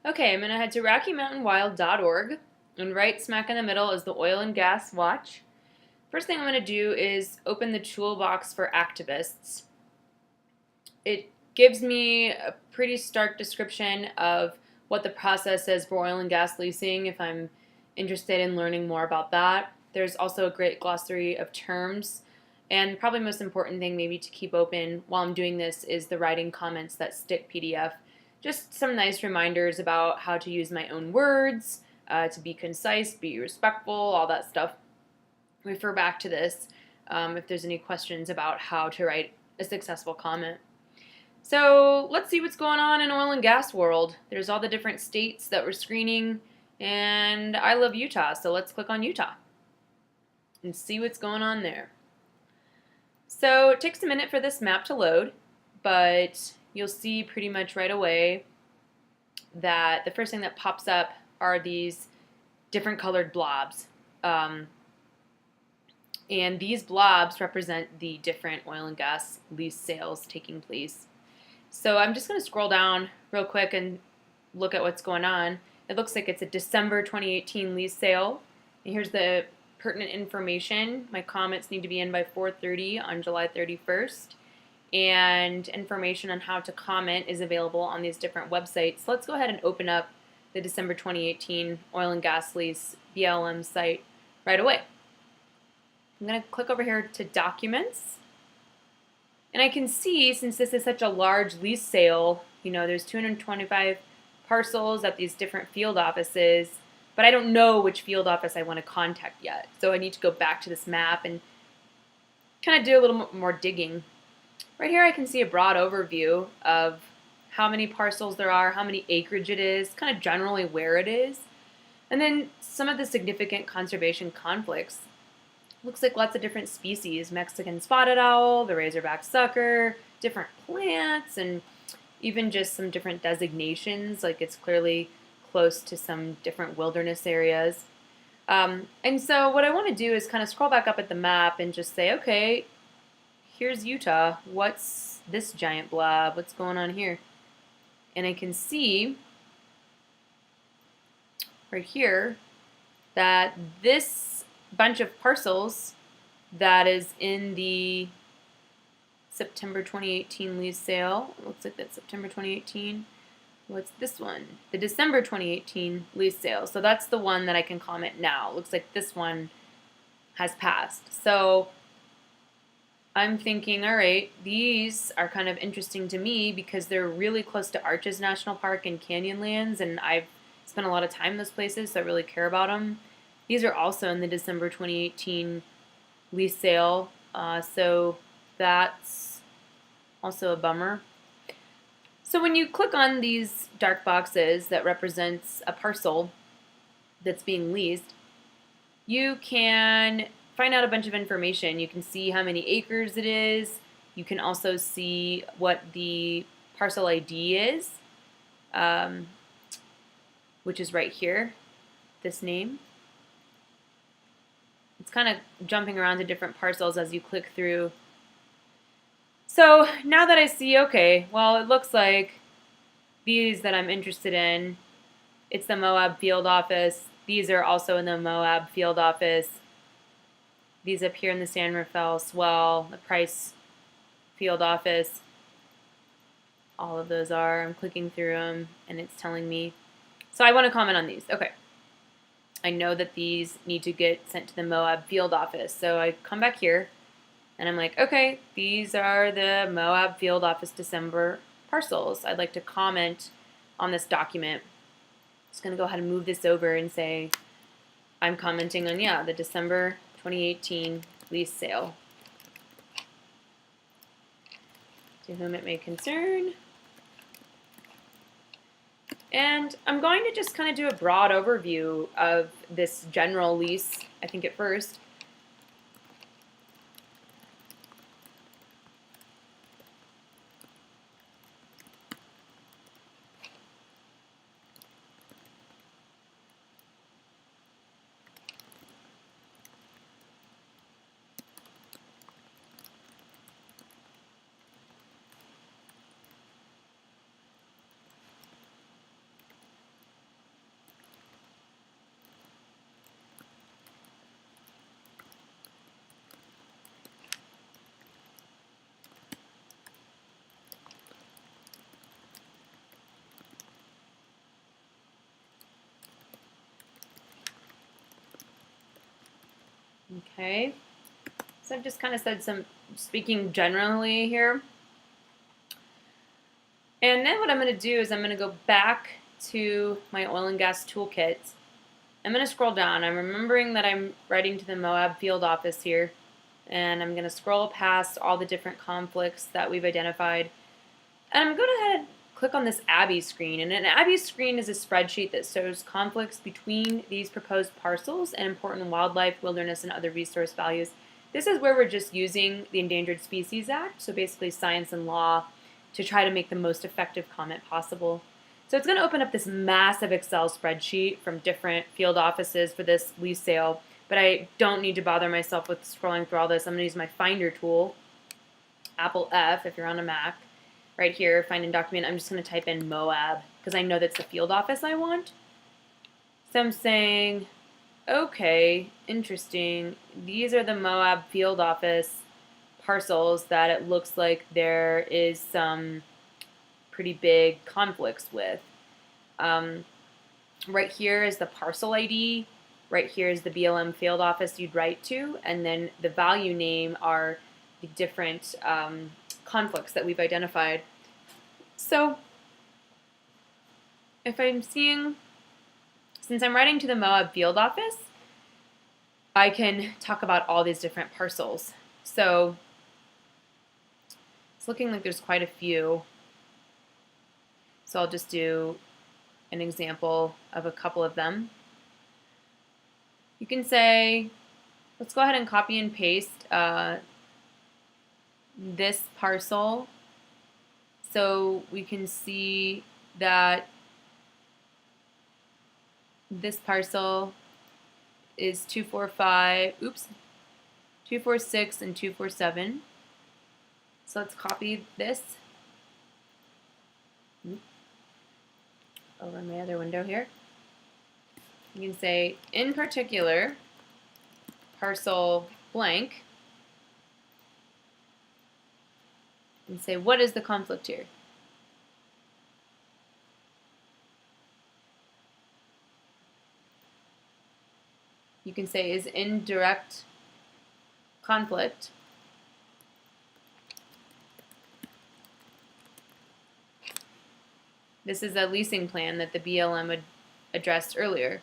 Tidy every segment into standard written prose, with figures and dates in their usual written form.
Okay, I'm going to head to RockyMountainWild.org, and right smack in the middle is the Oil and Gas Watch. First thing I'm going to do is open the toolbox for activists. It gives me a pretty stark description of what the process is for oil and gas leasing if I'm interested in learning more about that. There's also a great glossary of terms. And probably most important thing maybe to keep open while I'm doing this is the writing comments that stick PDF. Just some nice reminders about how to use my own words, to be concise, be respectful, all that stuff. Refer back to this if there's any questions about how to write a successful comment. So let's see what's going on in oil and gas world. There's all the different states that we're screening, and I love Utah, so let's click on Utah and see what's going on there. So it takes a minute for this map to load, but you'll see pretty much right away that the first thing that pops up are these different colored blobs. And these blobs represent the different oil and gas lease sales taking place. So I'm just going to scroll down real quick and look at what's going on. It looks like it's a December 2018 lease sale. And here's the pertinent information. My comments need to be in by 4:30 on July 31st. And information on how to comment is available on these different websites. So let's go ahead and open up the December 2018 oil and gas lease BLM site right away. I'm going to click over here to Documents. And I can see, since this is such a large lease sale, there's 225 parcels at these different field offices, but I don't know which field office I want to contact yet. So I need to go back to this map and kind of do a little more digging. Right here I can see a broad overview of how many parcels there are, how many acreage it is, kind of generally where it is, and then some of the significant conservation conflicts. Looks like lots of different species: Mexican spotted owl, the razorback sucker, different plants, and even just some different designations, like it's clearly close to some different wilderness areas. And so what I want to do is kind of scroll back up at the map and just say, okay, here's Utah. What's this giant blob? What's going on here? And I can see right here that this bunch of parcels that is in the September 2018 lease sale, it looks like that's September 2018. What's this one? The December 2018 lease sale. So that's the one that I can comment now. Looks like this one has passed. So I'm thinking, all right, these are kind of interesting to me because they're really close to Arches National Park and Canyonlands, and I've spent a lot of time in those places, so I really care about them. These are also in the December 2018 lease sale, so that's also a bummer. So when you click on these dark boxes that represents a parcel that's being leased, you can find out a bunch of information. You can see how many acres it is. You can also see what the parcel ID is, which is right here, this name. It's kind of jumping around to different parcels as you click through. So now that I see, okay, well, it looks like these that I'm interested in, it's the Moab field office. These are also in the Moab field office. These up here in the San Rafael Swell, the Price field office. All of those are. I'm clicking through them, and it's telling me. So I want to comment on these. Okay. I know that these need to get sent to the Moab field office. So I come back here, and I'm like, okay, these are the Moab field office December parcels. I'd like to comment on this document. I'm just going to go ahead and move this over and say I'm commenting on, yeah, the December 2018 lease sale. To whom it may concern. And I'm going to just kind of do a broad overview of this general lease, I think at first. Okay, so I've just kind of said some speaking generally here. And then what I'm going to do is I'm going to go back to my oil and gas toolkit. I'm going to scroll down. I'm remembering that I'm writing to the Moab field office here. And I'm going to scroll past all the different conflicts that we've identified. And I'm going to go ahead and click on this Abby screen. And an Abby screen is a spreadsheet that shows conflicts between these proposed parcels and important wildlife, wilderness, and other resource values. This is where we're just using the Endangered Species Act, so basically science and law, to try to make the most effective comment possible. So it's going to open up this massive Excel spreadsheet from different field offices for this lease sale, but I don't need to bother myself with scrolling through all this. I'm going to use my Finder tool, Apple F if you're on a Mac. Right here, find in document, I'm just going to type in Moab because I know that's the field office I want. So I'm saying, okay, interesting. These are the Moab field office parcels that it looks like there is some pretty big conflicts with. Right here is the parcel ID. Right here is the BLM field office you'd write to, and then the value name are the different conflicts that we've identified. So if I'm seeing, since I'm writing to the Moab field office, I can talk about all these different parcels. So it's looking like there's quite a few. So I'll just do an example of a couple of them. You can say, let's go ahead and copy and paste this parcel so we can see that this parcel is 246 and 247. So let's copy this over my other window here. You can say, in particular, parcel blank, and say, what is the conflict here? You can say, is in direct conflict This is a leasing plan that the BLM addressed earlier.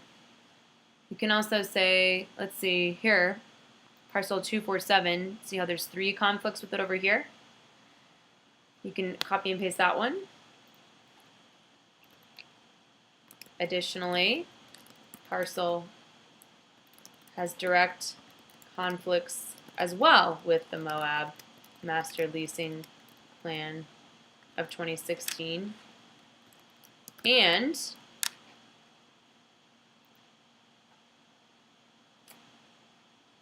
You can also say, let's see here, parcel 247, see how there's 3 conflicts with it over here? You can copy and paste that one. Additionally, parcel has direct conflicts as well with the Moab Master Leasing Plan of 2016. And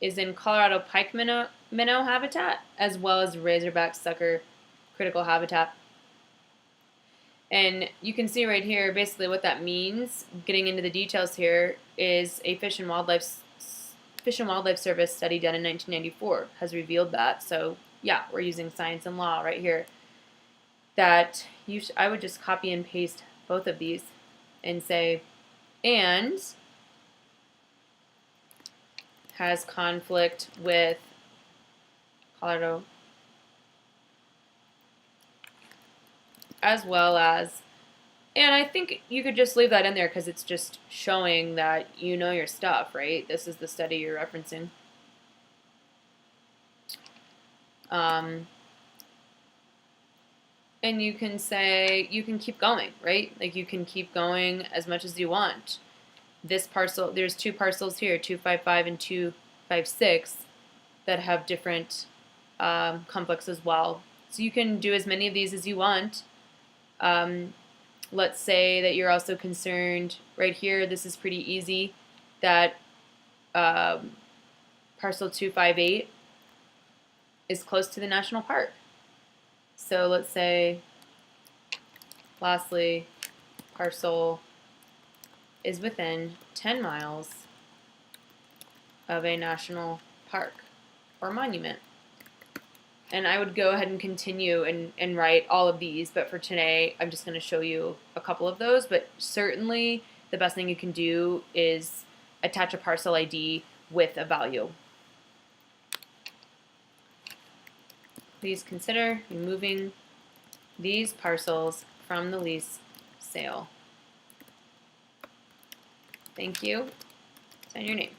is in Colorado pike minnow habitat as well as razorback sucker critical habitat. And you can see right here basically what that means, getting into the details here, is a Fish and Wildlife Service study done in 1994 has revealed that. So yeah, we're using science and law right here. That I would just copy and paste both of these and say, and has conflict with Colorado as well as, and I think you could just leave that in there because it's just showing that you know your stuff, right? This is the study you're referencing. And you can say, you can keep going, right? Like you can keep going as much as you want. This parcel, there's 2 parcels here, 255 and 256, that have different conflicts as well. So you can do as many of these as you want. Let's say that you're also concerned, right here, this is pretty easy, that parcel 258 is close to the national park. So let's say, lastly, parcel is within 10 miles of a national park or monument. And I would go ahead and continue and write all of these, but for today, I'm just going to show you a couple of those. But certainly, the best thing you can do is attach a parcel ID with a value. please consider removing these parcels from the lease sale. Thank you. Sign your name.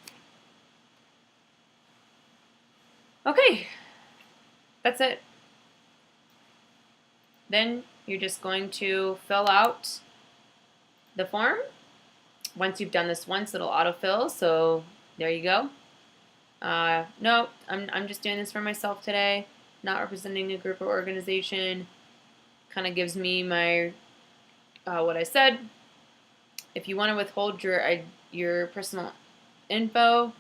Okay, that's it. Then you're just going to fill out the form. Once you've done this once, it'll autofill, so there you go. No, I'm just doing this for myself today, not representing a group or organization. Kind of gives me my what I said. If you want to withhold your personal info,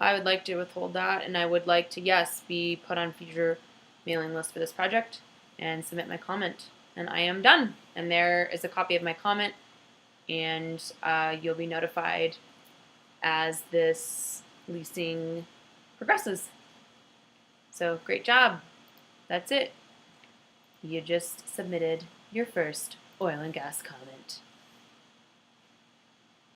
I would like to withhold that, and I would like to, yes, be put on future mailing list for this project and submit my comment. And I am done. And there is a copy of my comment, and you'll be notified as this leasing progresses. So great job. That's it. You just submitted your first oil and gas comment.